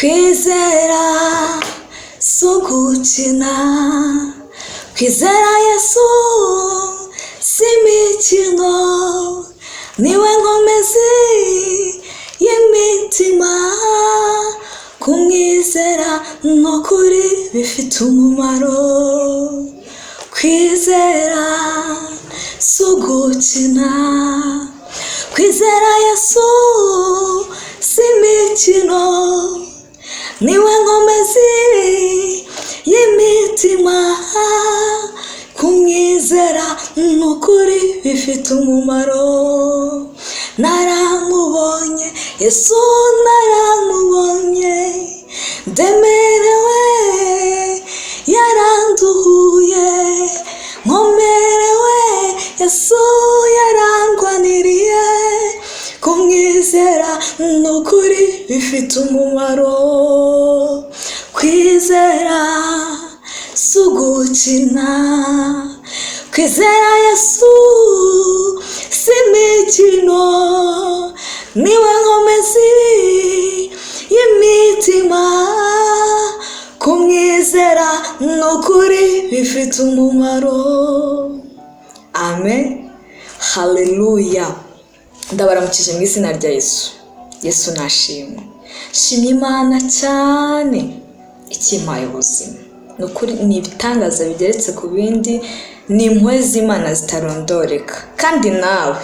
kwizera si ugukina, kwizera Yesu si imikino, niwe nkomezi y'imitima, kumwizera n'ukuri bifite umumaro. Kwizera si ugukina, kwizera Yesu si imikino, niwe nkomezi y'imitima, kumwizera n'ukuri bifite umumaro. Naramubonye Yesu, naramubonye, ndemerewe yaranduhuye, nkomerewe Yesu yarandwaniriye, kumwizera n'ukuri bifite umumaro. Kwizera si ugukina, kwizera Yesu si imikino, niwe nkomezi y'imitima, kumwizera n'ukuri bifite umumaro. Amen, haleluya. Ndabaramukije mu izina rya Yesu. Yesu nashimwe. Shimye Imana cyane ikimpaye ubuzima. Nukuri ni ibitangaza bigeretse ku bindi, ni impuhwe z'Imana zitarondoreka. Kandi nawe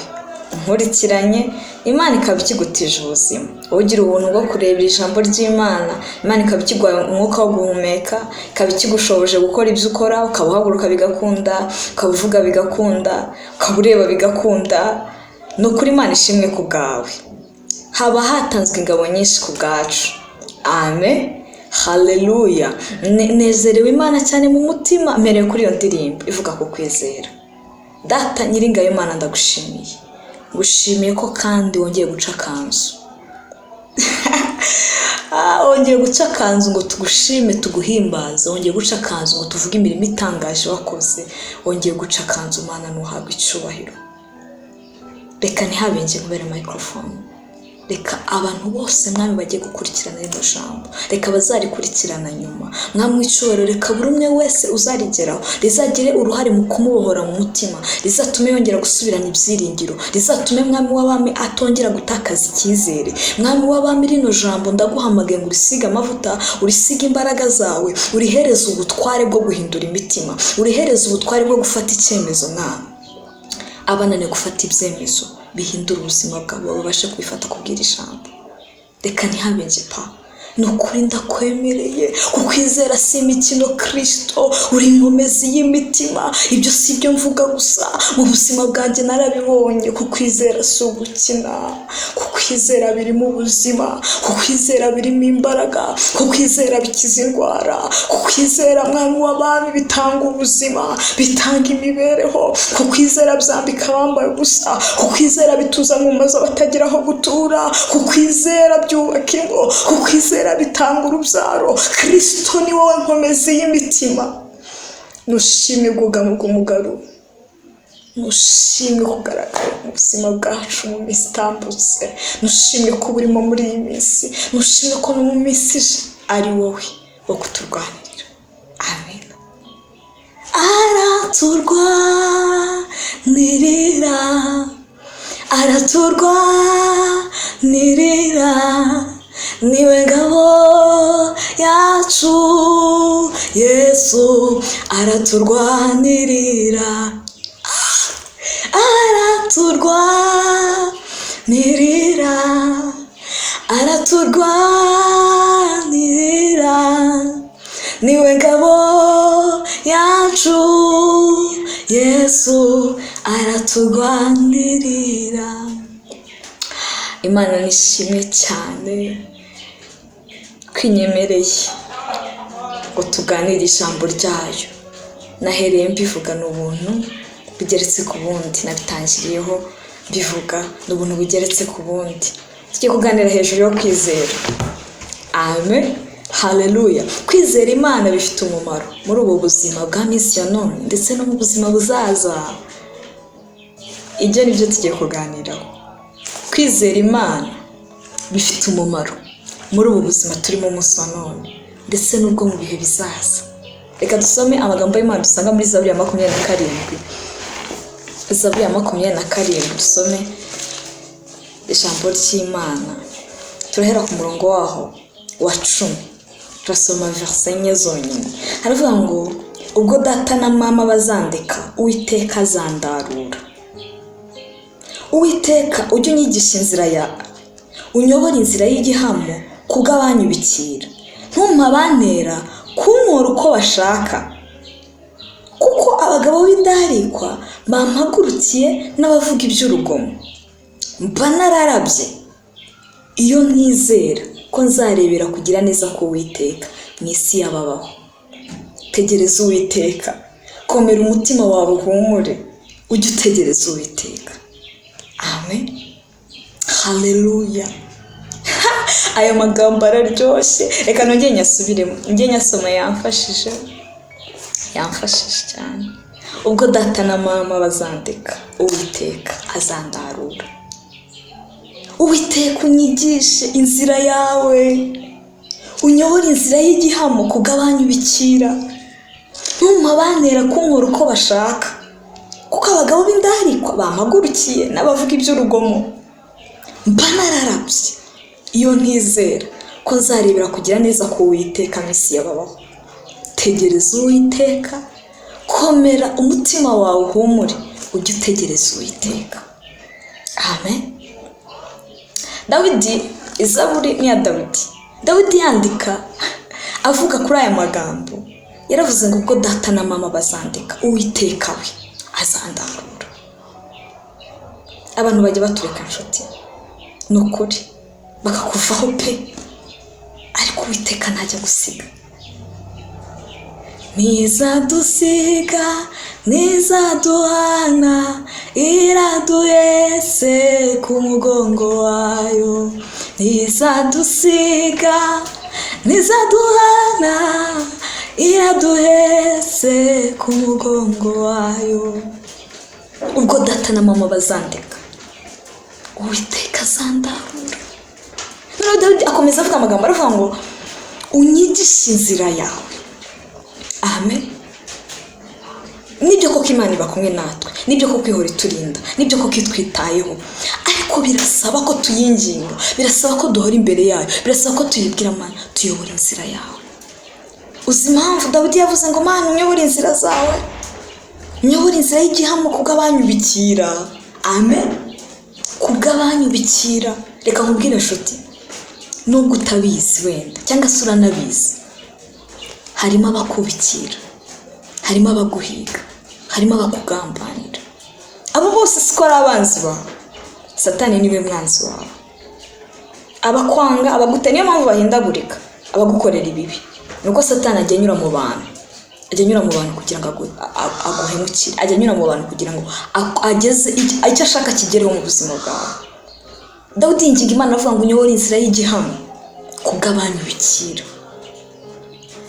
nkurikiranye, Imana ikaba ikigutije ubuzima. Ugira ubuntu bwo kureba ijambo ry'Imana, Imana ikaba ikiguha umwuka wo guhumeka, ikaba ikigushoboje gukora ibyo ukora, ukaba uhaguruka bigakunda, ukaba uvuga bigakunda, ukaba ureba bigakunda. Nukuri Imana ishimwe ku bwawe. Haba hatanzwe ingabo nyinshi ku bwacu. Amen, haleluya. Nezerewe Imana cyane mu mutima, mpereye kuri iyo ndirimbo ivuga ku kwizera. Data nyiringayo Imana, ndagushimiye, ngushimiye ko kandi wongeye guca akanzu. Wongeye guca akanzu ngo tugushime tuguhimbaze, wongeye guca akanzu ngo tuvuge imirimo itangaje wakoze, wongeye guca akanzu Mana, nuhabwe icyubahiro. Reka ntihabe nje nkubere microphone, reka abantu bose mwami bagiye gukurikirana rino jambo, reka bazarikurikirana nyuma, mwami w'icyubahiro, reka buri umwe wese uzarigeraho rizagire uruhare mu kumubohora mu mutima, rizatume yongera gusubirana ibyiringiro, rizatume mwami w'abami atongera gutakaza icyizere. Mwami w'abami, rino jambo ndaguhamagaye ngo urisige amavuta, urisige imbaraga zawe, urihereze ubutware bwo guhindura imitima, urihereze ubutware bwo gufata icyemezo. Mwami, abananiwe gufata ibyemezo, bihindura ubuzima bwabo, babashe kubifata kubwira ijambo. Reka ntihabe nje pa, nukuri ndakwemereye, kukwizera si imikino Kristo, uri inkomezi y'imitima. Ibyo si ibyo mvuga gusa, mu buzima bwanjye narabibonye. Kukwizera si ugukina, kukwizera birimo ubuzima, kukwizera birimo imbaraga, kukwizera bikiza indwara, kukwizera mwami w'abami bitanga ubuzima, bitanga imibereho, kukwizera byambika abambaye ubusa, kukwizera bituza mu mazu abatagira aho gutura, kukwizera byubaka ingo, kukwizera bitanga urubyaro. Kristo ni wowe nkomezi y'imitima. Nushimye ubwugamo bw'umugaro, nushimye kugaragara mu buzima bwacu mu minsi itambutse, nushimye ko burimo muri iyi minsi, nushimye ko no mu minsi ari wowe wo kuturwanirira. Amen. Araturwanirira, araturwanirira, niwe ngabo yacu. Yesu araturwanirira, araturwanirira, araturwanirira, niwe ngabo yacu. Yesu araturwanirira. Imana nishimwe cyane kwinyemereye ngo tuganire ijambo ryayo. Nahereye mbivuga n'ubuntu bigeretse ku bundi, nabitangiriyeho bivuga n'ubuntu bigeretse ku bundi. Tugiye kuganira hejuru yo kwizera. Amen, haleluya. Kwizera Imana bifite umumaro muri ubu buzima bwa minsi ya none ndetse no mu buzima buzaza. Ibyo nibyo tugiye kuganiraho. Kwizera Imana bifite umumaro muri ubu buzima turimo umunsi wa none ndetse n'ubwo mu bihe bizaza. Reka dusome amagambo y'Imana dusanga muri Zaburi ya 27. Zaburi ya 27 dusome ijambo ry'Imana. Turahera ku murongo waho wa 10. Turasoma verse 4 zonyine. Haravuga ngo ubwo data na mama bazandeka Uwiteka azandarura. Uwiteka ujye unyigisha inzira yawe, unyobora inzira y'igihamo kubw'abanyubikira. Ntumpa abantera kunkora uko bashaka, kuko abagabo b'indarikwa bampagurukiye n'abavuga iby'urugomo. Mba nararabye iyo ntizera ko nzarebera kugira neza k'Uwiteka mu isi y'ababaho. Tegereza Uwiteka, komera umutima wawe uhumure, ujye utegereza Uwiteka. Amen. Haleluya. Ayo magambo araryoshye. Reka nongeye nyasubiremo, njye nyasoma yamfashije cyane. Ubwo data na mama bazandeka Uwiteka azandarura. Uwiteka unyigishe inzira yawe, unyobora inzira y'igihamo kubw'abanyubikira. Ntumpa abantera kunkora uko bashaka, kuko abagabo b'indarikwa bampagurukiye n'abavuga iby'urugomo. Mba nararabye iyo ntizera ko nzarebera kugira neza k'Uwiteka mu isi y'ababaho. Tegereza Uwiteka, komera umutima wawe uhumure, ujye utegereza Uwiteka. Amen. Dawidi, Zaburi ni ya Dawidi. Dawidi yandika avuga kuri aya magambo. Yaravuze ngo ubwo data na mama bazandeka Uwiteka we azandarura. Abantu bajya batureka inshuti, nukuri bakakuvaho pe, ariko Uwiteka ntajya gusiga. Nizadusiga, nizaduhana, iraduhetse ku mugongo wayo. Nizadusiga, nizaduhana, iraduhetse ku mugongo wayo. Ubwo data na mama bazandeka Uwiteka azandarura. Noneho Dawidi akomeza avuga amagambo aravuga ngo unyigishe inzira yawe. Amen. Nibyo koko Imana iba kumwe natwe, nibyo koko ihora iturinda, nibyo koko itwitayeho, ariko birasaba ko tuyinginga, birasaba ko duhora imbere yayo, birasaba ko tuyibwira Mana tuyobora inzira yawe. Uzi impamvu Dawidi yavuze ngo Mana unyobora inzira zawe, unyobora inzira y'igihamo kubw'abanyubikira. Amen. Kubw'abanyubikira. Reka nkubwire inshuti, nubwo utabizi wenda cyangwa se uranabizi, harimo abakubikira, harimo abaguhiga, harimo abakugambanira. Abo bose siko ari abanzi bawe. Satani niwe mwanzi wawe. Abakwanga, abagute, niyo mpamvu bahindagurika, abagukorera ibibi. Nuko Satani ajya anyura mu bantu, kugira ngo aguhemukire, ajya anyura mu bantu kugira ngo ageze icyo ashaka kigereho mu buzima bwawe. Dawidi yinginga Imana avuga ngo unyobore inzira y'igihamo kubw'abanyubikira,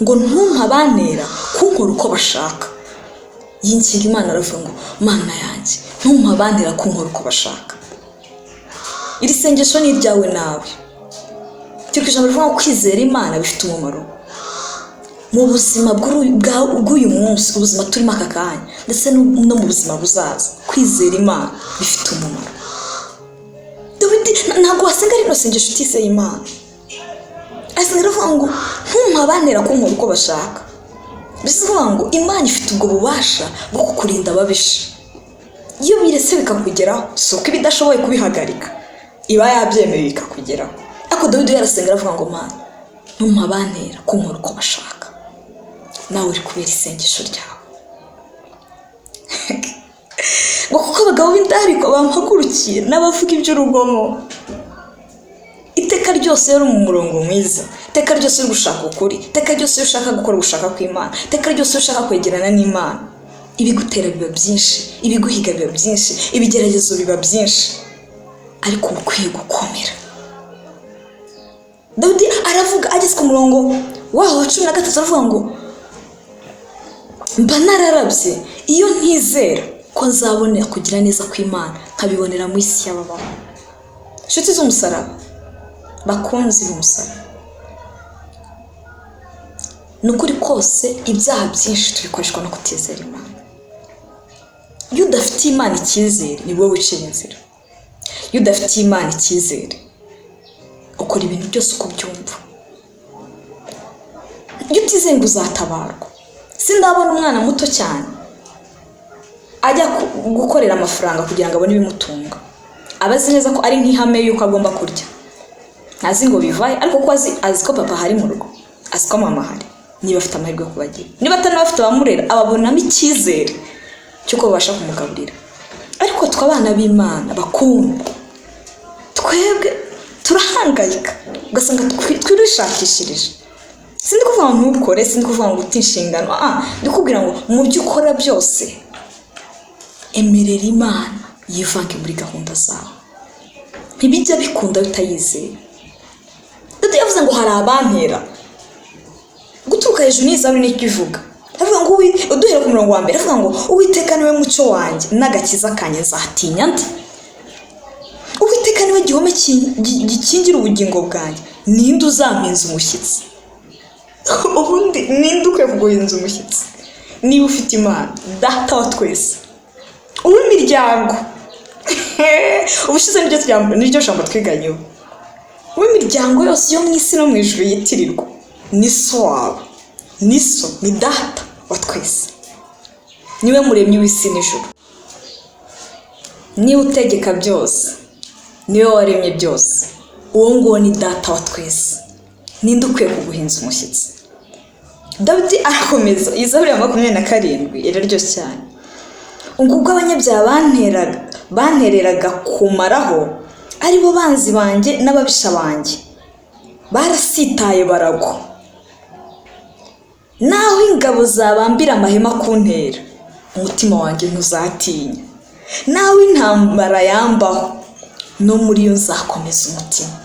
ngo ntumpa abantera kunkora uko bashaka. Yinginga Imana aravuga ngo Mana yanjye ntumpa abantera kunkora uko bashaka. Iri sengesho ni iryawe nawe. Cyo ijambo rivuga ngo kwizera Imana bifite umumaro mu buzima bw'uyu munsi, ubuzima turimo aka kanya, ndetse no mu buzima buzaza. Kwizera Imana bifite umumaro. Dawidi ntabwo wasenga rino sengesho utizeye Imana. Asenga aravuga ngo ntumpa abantera kunkora uko bashaka. Bivuga ngo Imana ifite ubwo bubasha bwo kukurinda ababisha. Iyo biretse bikakugeraho, si uko ibidashoboye kubihagarika, iba yabyemeye bikakugeraho. Ariko Dawidi yarasenga aravuga ngo Mana ntumpa abantera kunkora uko bashaka. Nawe uri kubera isengesho ryawe. Ngo kuko abagabo b'indarikwa bampagurukiye n'abavuga iby'urugomo. Iteka ryose yari mu murongo mwiza, iteka ryose uri gushaka ukuri, iteka ryose ushaka gukora ugushaka kw'Imana, iteka ryose ushaka kwegerana n'Imana, ibigutera biba byinshi, ibiguhiga biba byinshi, ibigeragezo biba byinshi, ariko uba ukwiye gukomera. Dawidi aravuga ageze ku murongo waho wa 13 aravuga ngo mba nararabye iyo ntizera ko nzabonera kugira neza kw'Imana nkabibonera mu isi y'ababaho. Inshuti z'umusaraba, bakunzi b'umusaraba, nukuri kose ibyaha byinshi tubikoreshwa no kutizera Imana. Iyo udafitiye Imana icyizere ni wowe wiciye inzira. Iyo udafitiye Imana icyizere ukora ibintu byose uko byumva. Iyo utizeye ngo uzatabarwa. Sindabona umwana muto cyane ajya gukorera amafaranga kugira ngo abone ibimutunga, abazi neza ko ari nk'ihame yuko agomba kurya. Ntazi ngo bivaye, ariko ko azi ko papa hari mu rugo, azi ko mama hari. Niba afite amahirwe yo kubagira, niba atanabafite abamurera, ababonamo icyizere cy'uko babasha kumugaburira. Ariko tw'abana b'Imana bakundwa, twebwe turahangayika ugasanga twirishakishirije. Sindi kuvuga ngo ntubikore, sindi kuvuga ngo uti inshingano, ndikubwira ngo mu byo ukora byose emerera Imana yivange muri gahunda zawe. Ntibijya bikunda utayizeye. Yavuze ngo hari abantera guturuka hejuru n'izaburi n'icyo ivuga. Avuga ngo uduhere ku murongo wa mbere, avuga ngo Uwiteka niwe mucyo wanjye n'agakiza kanjye, nzatinya nde? Uwiteka niwe gihome gikingira ubugingo bwanjye, ninde uzampinza umushyitsi? Ubundi ninde ukwiye kuguhinza umushyitsi? Niba ufite Imana data wa twese, uw'imiryango. Ubushize niryo jambo twiganyeho. Uw'imiryango yose yo mu isi no mu ijuru yitirirwa, ni so wawe, ni so, ni data wa twese. Niwe muremyi w'isi n'ijuru, niwe utegeka byose, niwe waremye byose. Uwo nguwo ni data wa twese. Ninde ukwiye kuguhinza umushyitsi? Dawidi arakomeza, Zaburi ya 27 iraryoshye cyane. Ubwo abanyabyaha bantereraga kumaraho, ari bo banzi banjye n'ababisha banjye, barasitaye baragwa. Naho ingabo zabambira amahema kuntera, umutima wanjye ntuzatinya. Naho intambara yambaho, no muri yo nzakomeza umutima.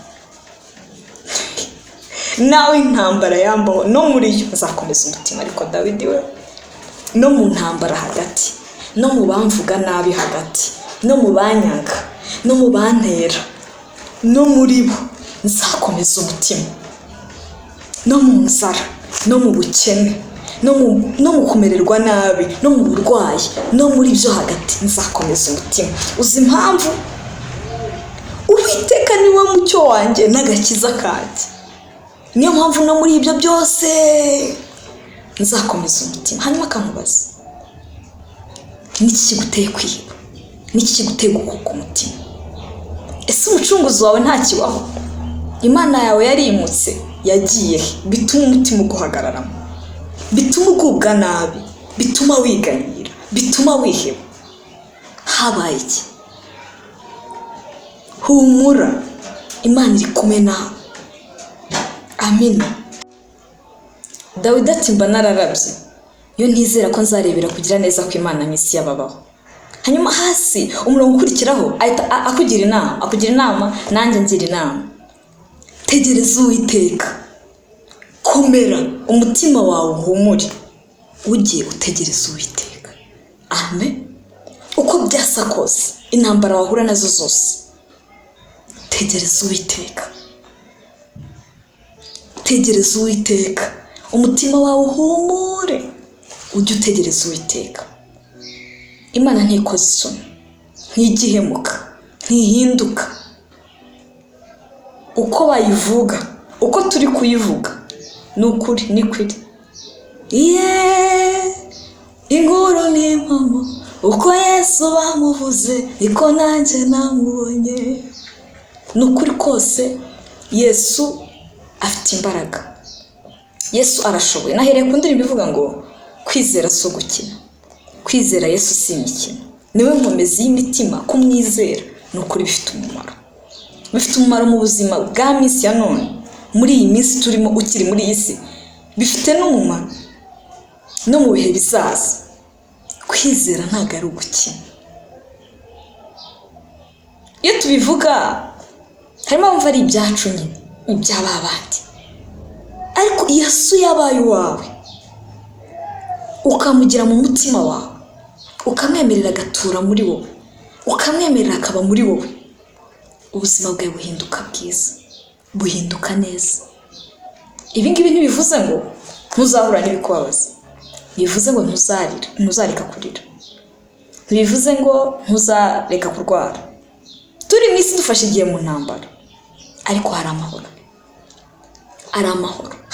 Nawe intambara yambaho, no muri yo nzakomeza umutima. Ariko Dawidi we, no mu ntambara hagati, no mu bamvuga nabi hagati, no mu banyanga, no mu bantera, no muri bo nzakomeza umutima. No mu nzara, no mu bukene, no mu kumererwa nabi, no mu burwayi, no muri byo hagati nzakomeza umutima. Uzi impamvu? Uwiteka niwe mucyo wanjye n'agakiza kanjye. Niyo mpamvu no muri ibyo byose nzakomeza umutima. Hanyuma akamubaza, niki kiguteye kwiba? Niki kiguteye gukuka umutima? Ese umucunguzi wawe ntakibaho? Imana yawe yarimutse, yagiye, bituma umutima uguhagararamo, bituma ugubwa nabi, bituma wiganyira, bituma wiheba. Habaye iki? Humura, Imana iri kumwe nawe. Amina. Dawidi ati mba nararabye iyo ntizera ko nzarebera kugira neza ko Imana misi yababaho. Hanyuma hasi umurongo ukurikiraho ahita akugira inama, nanjye ngira inama. Tegereza Uwiteka, komera umutima wawe uhumure, ujye utegereza Uwiteka. Amen. Uko byasa kose, intambara wahura nazo zose, tegereza Uwiteka. Tegereza Uwiteka, umutima wawe uhumure, ujye utegereza Uwiteka. Imana ntikoze isoni, ntigihemuka, ntihinduka. Uko bayivuga, uko turi kuyivuga, ni ukuri, ni kwiri. Inkuru ni impamo, uko Yesu bamuvuze niko nanjye namubonye. Ni ukuri kose Yesu afite imbaraga. Yesu arashoboye. Nahereye ku ndirimbo ivuga ngo kwizera si ugukina, kwizera Yesu si imikino. Niwe nkomezi y'imitima, kumwizera ni ukuri bifite umumaro. Bifite umumaro mu buzima bwa minsi ya none, muri iyi minsi turimo, ukiri muri iyi si, bifite n'umumaro no mu bihe bizaza. Kwizera ntabwo ari ugukina. Iyo tubivuga harimo abumva ari ibyacu nyine, iby'ababandi. Ariko Yesu yabaye uwawe, ukamugira mu mutima wawe, ukamwemerera agatura muri wowe, ukamwemerera akaba muri wowe, ubuzima bwawe buhinduka bwiza, buhinduka neza. Ibi ngibi ntibivuze ngo ntuzahura n'ibikubabaza. Bivuze ngo ntuzareka kurira, bivuze ngo ntuzareka kurwara. Turi mu isi dufashe igihe mu ntambara, ariko hari amahoro,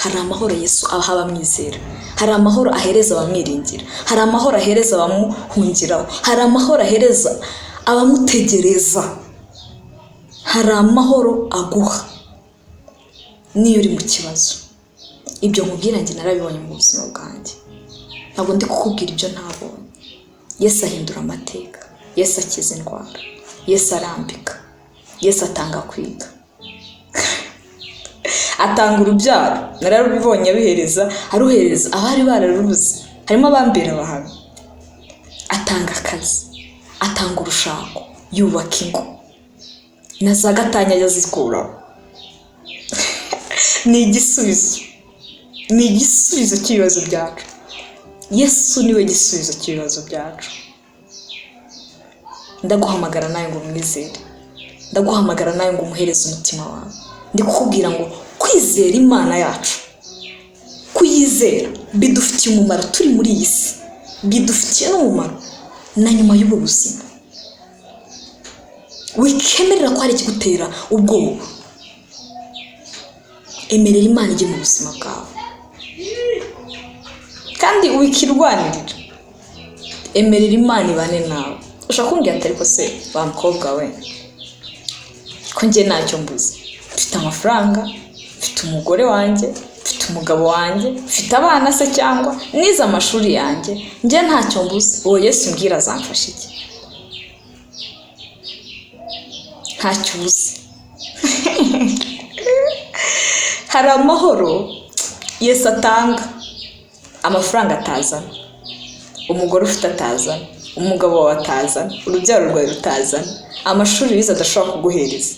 hari amahoro Yesu abaha abamwizera, hari amahoro ahereza abamwiringira, hari amahoro ahereza abamuhungiraho, hari amahoro ahereza abamutegereza, hari amahoro aguha niyo uri mu kibazo. Ibyo nkubwira njye narabibonye mu buzima bwanjye, ntabwo ndi kukubwira ibyo ntabonye. Yesu ahindura amateka, Yesu akiza indwara, Yesu arambika, Yesu atanga kwiga, atanga urubyaro. Nararubibonye aruhereza abari bararubuze, harimo abambera bahabi. Atanga akazi, atanga urushako, yubaka ingo, na za gatanya yazikuraho. Ni igisubizo cy'ibibazo byacu. Yesu niwe gisubizo cy'ibibazo byacu. Ndaguhamagara nawe ngo umwizere, ndaguhamagara nawe ngo umuhereze umutima wawe. Ndi kukubwira ngo kwizera Imana yacu, kuyizera bidufitiye umumaro turi muri iyi si, bidufitiye n'umumaro na nyuma y'ubu buzima. Wikemerera ko hari ikigutera ubwoba, emerera Imana ijye mu buzima bwawe, kandi wikirwanirira. Emerera Imana ibane nawe. Ushaka kumbwira ati ariko se wa mukobwa we, ko njye ntacyo mbuze, mfite amafaranga, mfite umugore wanjye, mfite umugabo wanjye, mfite abana se cyangwa nize amashuri yanjye, njye ntacyo mbuze, uwo Yesu mbwira azamfasha iki? Ntacyo ubuze. Hari amahoro Yesu atanga, amafaranga atazana, umugore ufite atazana, umugabo wawe atazana, urubyaro rwawe rutazana, amashuri wize adashobora kuguhereza,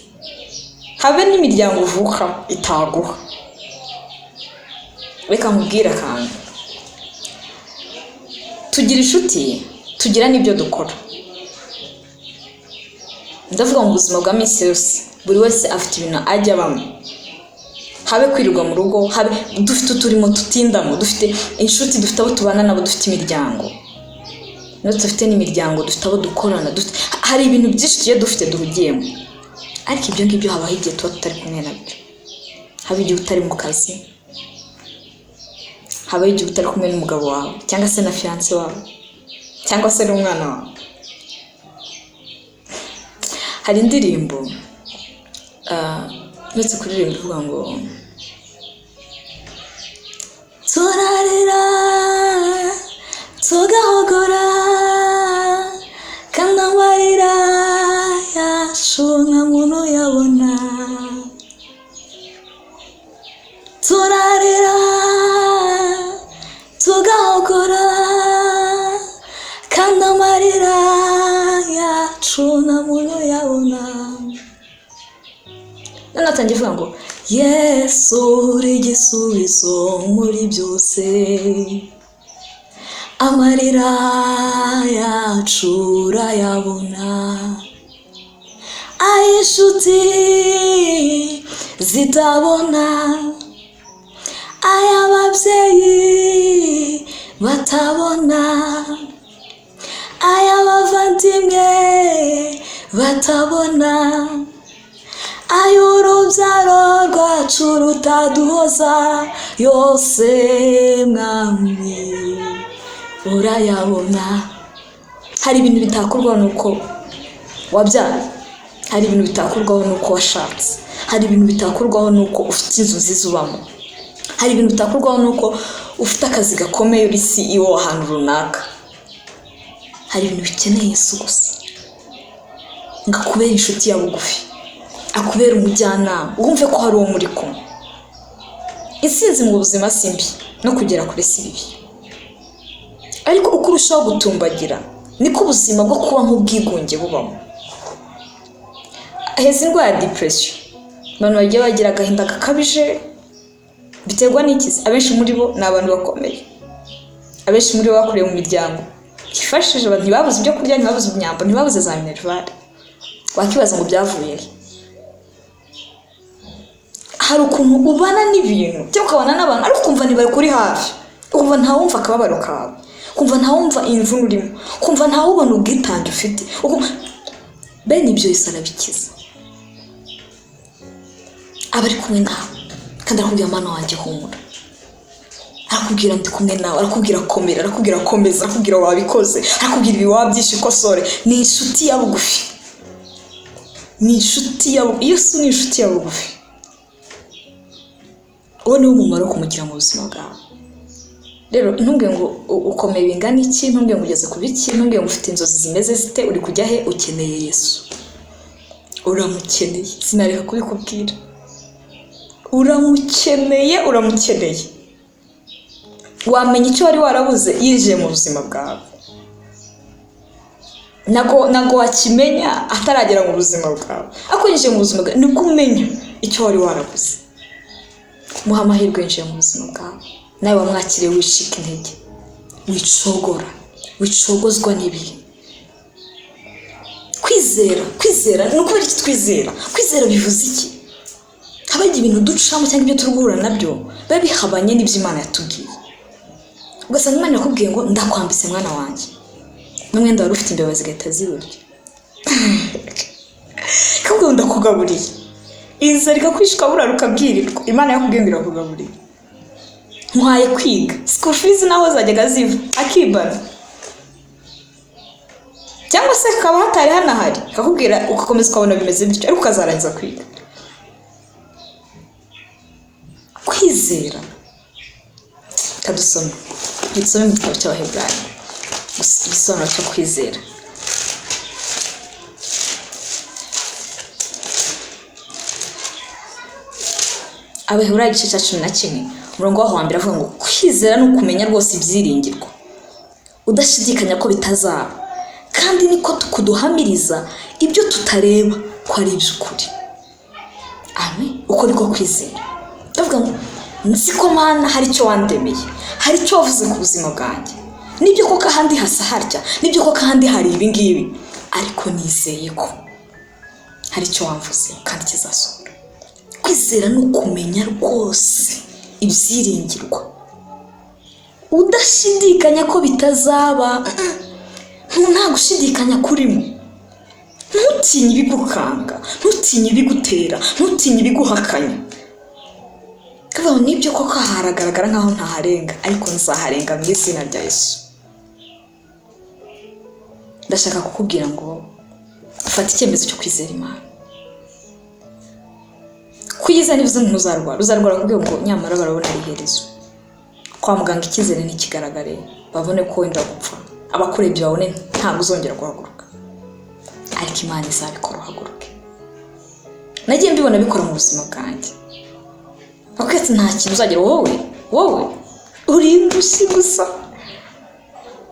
habe n'imiryango uvuka itaguha. Reka nkubwire akantu, tugira inshuti, tugira n'ibyo dukora. Ndavuga mu buzima bwa minsi yose buri wese afite ibintu ajya abamo, habe kwirirwa mu rugo, habe dufite uturimo tutindamo, dufite inshuti, dufite abo tubana nabo, dufite imiryango, dufite n'imiryango, dufite abo dukorana, hari ibintu byinshi tugiye dufite duhugiyemo. Ariko ibyo ngibyo habaho igihe tuba tutari kumwe nabyo. Haba igihe utari mu kazi, haba igihe utari kumwe n'umugabo wawe cyangwa se na fiancé wawe cyangwa se n'umwana wawe. Hari indirimbo ndetse kuririmba ivuga ngo turarira tugahogora kandi amarira yacu nta muntu yabona. Turarira tugahogora kandi amarira yacu nta muntu yabona. None atangiye avuga ngo Yesu uri igisubizo muri byose, amarira yacu urayabona, ay'inshuti zitabona, ay'ababyeyi batabona, ay'abavandimwe batabona, ay'urubyaro rwacu rutaduhoza, yose mwami urayabona. Hari ibintu bitakorwaho nuko wabyaye, hari ibintu bitakorwaho nuko washatse, hari ibintu bitakorwaho nuko ufite inzu nziza ubamo, hari ibintu bitakorwaho nuko ufite akazi gakomeye uri CEO ahantu runaka. Hari ibintu bikeneye Yesu gusa, ngakubera inshuti ya bugufi, akubera umujyanama, wumve ko hari uwo muri kumwe. Intsinzi mu buzima si mbi, no kugera kure si bibi, ariko uko urushaho gutumbagira niko ubuzima bwo kuba nk'ubwigunge bubamo. Heza indwara ya depression, abantu bagiye bagira agahinda gakabije, biterwa n'ikizi. Abenshi muri bo ni abantu bakomeye, abenshi muri bo bakuriye mu miryango ifashije, ntibabuze ibyo kurya, ntibabuze imyambaro, ntibabuze za minerivare. Wakibaza ngo byavuye he? hari ukuntu ubana n'ibintu cyangwa ukabana n'abantu ariko ukumva ntibari kuri hafi, ukumva ntawumva akababaro kawe, ukumva ntawumva imvune urimo, ukumva ntawubona ubwitange ufite. Bene ibyo Yesu arabikiza. Aba ari kumwe nawe kandi arakubwira mwana wanjye humura, arakubwira ndi kumwe nawe, arakubwira komera, arakubwira komeza, arakubwira wabikoze, arakubwira ibi wabyishe ikosore. Ni inshuti ya bugufi, ni inshuti ya bugufi. Yesu ni inshuti ya bugufi. Uwo ni wo mumaro wo kumugira mu buzima bwawe. Rero ntumbwe ngo ukomeye bingana iki, ntumbwe ngo ugeze ku biki, ntumbwe ngo ufite inzozi zimeze zite, uri kujya he? Ukeneye Yesu, uramukeneye, sinareka kubikubwira. Uramukeneye, uramukeneye. Wamenya icyo wari warabuze yinjiye mu buzima bwawe. Nago wakimenya ataragera mu buzima bwawe, ako yinjiye mu buzima bwawe nibwo umenya icyo wari warabuze. Muha amahirwe yinjiye mu buzima bwawe, nawe wamwakiriye wishika intege, wicogora, wicogozwa n'ibihe. Kwizera ni ukubera iki twizera? Kwizera bivuze iki? Haba ibintu ducamo cyangwa ibyo turugura nabyo biba bihabanye n'ibyo Imana yatubwiye. Ugasanga Imana yakubwiye ngo ndakwambitse mwana wanjye, n'umwenda wari ufite imbeba zigahita ziburya. Kabwo ndakugaburiye, inzara ikakwishika burara ukabwirirwa. Imana yakubwiye ngo irakugaburiye. Nkwaye kwiga school fees naho zajyaga ziva akibana, cyangwa se kaba hatari hanahari kakubwira ugakomeza ukabona bimeze bityo ariko ukazarangiza kwiga. Kwizera kadusoma mu gitabo cy'Abaheburayo, igisobanuro cyo kwizera. Abaheburayo igice cya 11 umurongo waho wa mbere avuga ngo kwizera ni ukumenya rwose ibyiringirwa, udashidikanya ko bitazaba, kandi niko kuduhamiriza ibyo tutareba ko ari iby'ukuri. Amen. Uko niko kwizera. Ndavuga ngo nzi ko Mana hari icyo wandemeye, hari icyo wavuze ku buzima bwanjye, nibyo ko kandi hasa harya, nibyo ko kandi hari ibi ngibi, ariko nizeye ko hari icyo wavuze kandi kizasohora. Kwizera ni ukumenya rwose ibyiringirwa, udashidikanya ko bitazaba. Nta gushidikanya kurimo. Ntutinye ibigukanga, ntutinye ibigutera, ntutinye ibiguhakanya. Kabaho nibyo koko haragaragara nkaho ntaharenga, ariko nzaharenga mu izina rya Yesu. Ndashaka kukubwira ngo ufate icyemezo cyo kwizera Imana. Kwizera nivuze ngo uzarwara kubwira ngo nyamara barabona iherezo. Kwa muganga icyizere ntikigaragare, babone ko wenda gupfa, abakurebye babone ntabwo uzongera guhaguruka, ariko Imana izabikora uhaguruke. Nagiye mbibona bikora mu buzima bwanjye. Aketse nta kintu uzagira wowe uri imbushi gusa,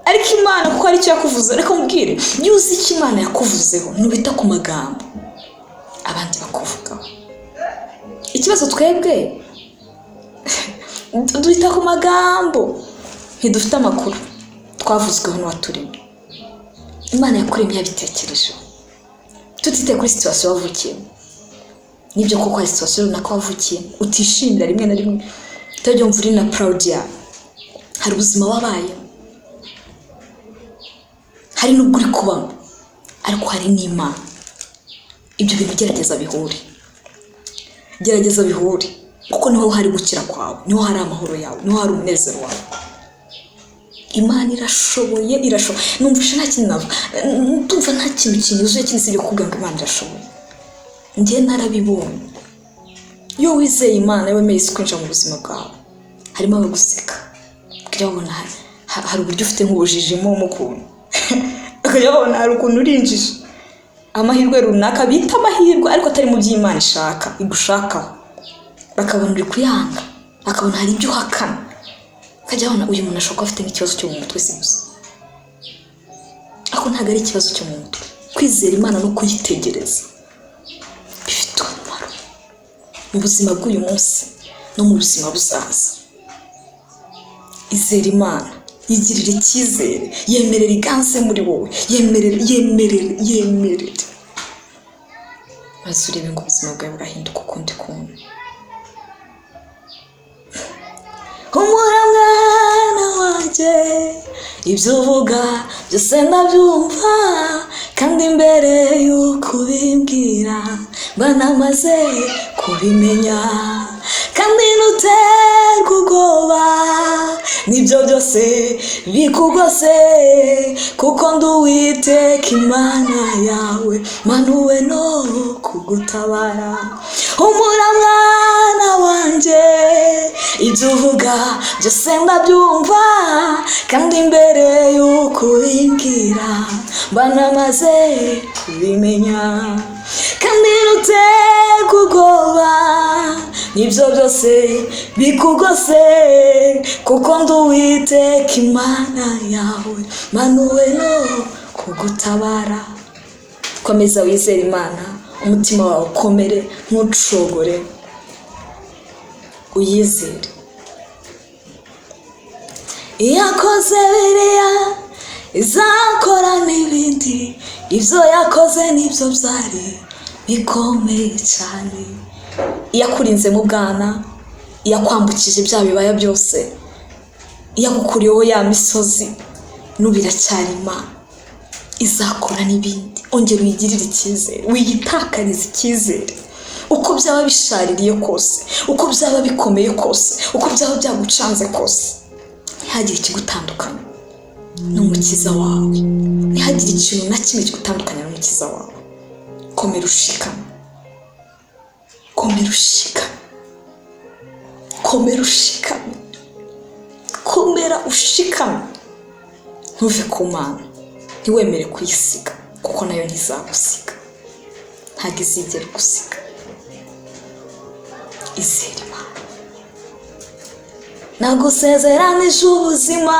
ariko Imana kuko ari cyo yakuvuze. Reka mubwire, yuzi icyo Imana yakuvuzeho, ntubita ku magambo abandi bakuvugaho. Ikibazo twebwe duhita ku magambo, ntidufite amakuru twavuzweho n'uwaturemye. Imana yakuremye yabitekereje, tutite kuri situation wavukiyemo. Nibyo koko hari situation runaka wavukiyemo utishimira rimwe na rimwe, utajya umva uri na proud ya, hari ubuzima wabaye, hari n'ubwo uri kubamo, ariko hari n'Imana. Ibyo bintu gerageza bihure, kuko niho hari gukira kwawe, niho hari amahoro yawe, niho hari umunezero wawe. Imana irashoboye. Numvishe nta kintu navuga, ndumva nta kintu kinyuzuye kindi sibyo kuvuga ngo Imana irashoboye. Njye narabibonye. Iyo wizeye Imana wemeye kwinjira mu buzima bwawe, harimo abaguseka, ukajya ubona hari uburyo ufite nk'ubujijimo umukuntu, ukajya ubona hari ukuntu urinjije amahirwe runaka bita amahirwe, ariko atari mu by'Imana ishaka igushakaho. Bakabona uri kuyanga, bakabona hari ibyo uhakana, ukajya ubona uyu muntu ashobora kuba afite nk'ikibazo cyo mu mutwe si gusa, ariko ntabwo ari ikibazo cyo mu mutwe. Kwizera Imana no kuyitegereza bifite umumaro mu buzima bw'uyu munsi no mu buzima buzaza. Izera Imana, yigirire icyizere, yemerera iganze muri wowe, yemerere maze urebe ngo ubuzima bwawe burahinduka ukundi kuntu. ibyo uvuga byose ndabyumva, kandi mbere y'uko ubimbwira mba namaze kubimenya. Kandi ntuterwe ubwoba n'ibyo byose bikugose, kuko ndi Uwiteka Imana yawe, manuwe no kugutabara. Humura mwana wanjye, ibyo uvuga byose ndabyumva, kandi mbere y'uko ubimbwira mba namaze kubimenya. Kandi ntuterwe ubwoba n'ibyo byose bikugose, kuko ndi Uwiteka Imana yawe, manuwe no kugutabara. Komeza wizere Imana, umutima wawe ukomere ntucogore, uyizere. Iyakoze biriya izakora n'ibindi, ibyo yakoze nibyo byari bikomeye cyane. Iyakurinze mu bwana, iyakwambukije bya bibaya byose, iyagukuriyeho ya misozi, n'ubiracyari Imana, izakora n'ibindi. Ongera uyigirire icyizere, wiyitakarize icyizere. Uko byaba bishaririye kose, uko byaba bikomeye kose, uko byaba byagucanze kose, ntihagire ikigutandukanya n'umukiza wawe, ntihagire ikintu na kimwe kigutandukanya n'umukiza wawe. Komera ushikame, komera ushikame, komera ushikame, komera ushikame. Ntuve ku Mana, ntiwemere kuyisiga, kuko nayo ntizagusiga, ntabwo izigera gusiga. Izere Imana. Nagusezeranije ubuzima,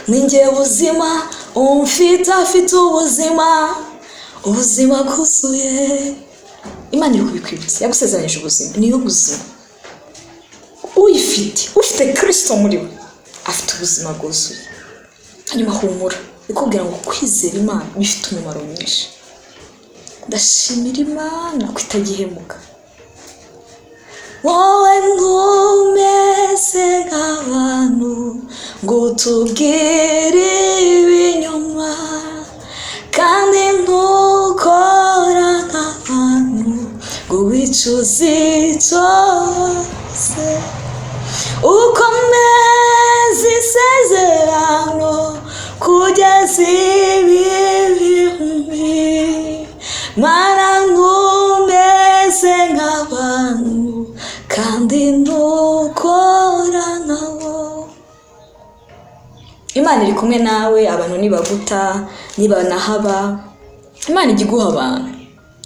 ninjye buzima, umfite afite ubuzima, ubuzima bwuzuye. Imana iri kubikwibutsa, yagusezeranije ubuzima, niyo buzima. Uyifite, ufite Kristo muri we, afite ubuzima bwuzuye. Hanyuma humura, ikubwira ngo kwizera Imana bifite umumaro mwinshi. Ndashimira Imana ko itagihemuka. Wowe ntumeze nk'abantu ngo utubwire ibinyoma, kandi ntukora nk'abantu ngo wicuze cyose. Ukomeze isezerano kugeza ibihumbi, Mana ntumeze nk'abantu kandi ntukora nabo. Imana iri kumwe nawe, abantu nibaguta nibanahaba, Imana ijya iguha abantu,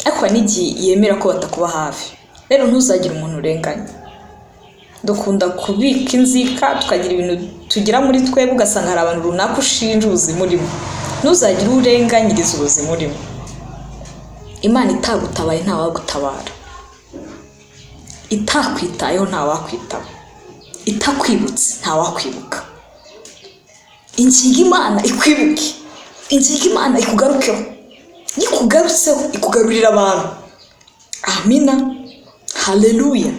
ariko n'igihe yemera ko batakuba hafi. Rero ntuzagire umuntu urenganya. Dukunda kubika inzika, tukagira ibintu tugira muri twebwe, ugasanga hari abantu runaka ushinja ubuzima urimo. Ntuzagire urenganyiriza ubuzima urimo. Imana itagutabaye ntawagutabara, itakwitayeho ntawakwitaba, itakwibutse ntawakwibuka. Inginga Imana ikwibuke, inginga Imana ikugarukeho, ikugarutseho ikugarurira abantu. Amina, haleluya.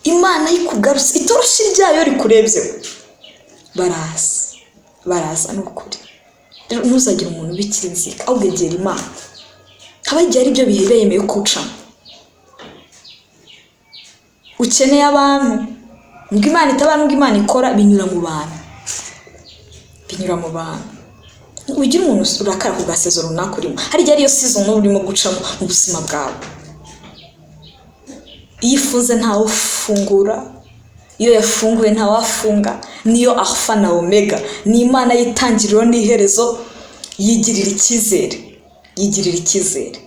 Imana ikugarutse, itoroshye ryayo rikurebyeho, baraza n'ukuri. Rero ntuzagire umuntu ubikira inzika, ahubwo egera Imana. Haba igihe ari byo bihe yemeye kuwucamo. Ukeneye abantu, nubwo Imana itabara, nubwo Imana ikora, binyura mu bantu, binyura mu bantu. Ugira umuntu urakara ku gasezo runaka urimo, hari igihe ariyo season urimo gucamo mu buzima bwawe. Iyo ifunze ntawufungura, iyo yafunguye ntawafunga. Niyo Alpha na Omega, ni Imana y'itangiriro n'iherezo. Yigirira icyizere, yigirira icyizere.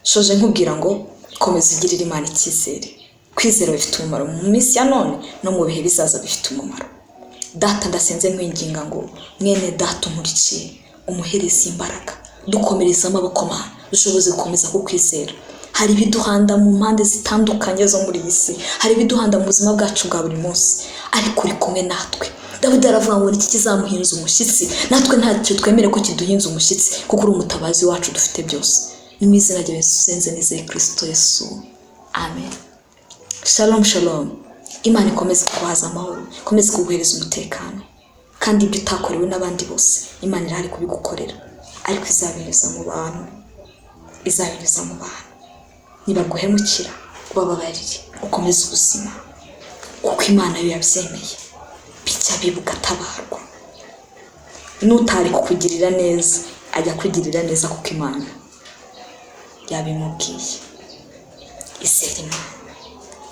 Shoje nkubwira ngo komeza ugirire Imana icyizere. Kwizera bifite umumaro mu minsi ya none no mu bihe bizaza, bifite umumaro. Data, ndasenze nkwinginga ngo mwene data unkurikiye, umuhereze imbaraga, dukomereze amaboko Mana, dushoboze gukomeza kukwizera. Hari ibiduhanda mu mpande zitandukanye zo muri iyi si, hari ibiduhanda mu buzima bwacu bwa buri munsi, ariko uri kumwe natwe. Dawidi aravuga ngo iki kizamuhinza umushyitsi, natwe ntacyo twemere ko kiduhinza umushyitsi, kuko uri umutabazi wacu, dufite byose. Ni mu izina rya Yesu senze nizeye, Kristo Yesu, amen. Shalom shalom. Imana ikomeze kuguhaza amahoro, ikomeze kuguhereza umutekano. kandi ibyo utakorewe n'abandi bose Imana irahari kubigukorera, ariko izabinyuza mu bantu, nibaguhemukira ubababarire ukomeze ubuzima, kuko Imana yo yabyemeye, bijya bibuka atabarwa. N'utari kukugirira neza ajya kwigirira neza, kuko Imana yabimubwiye.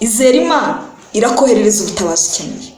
Izere Imana irakoherereza ubutabazi ukeneye.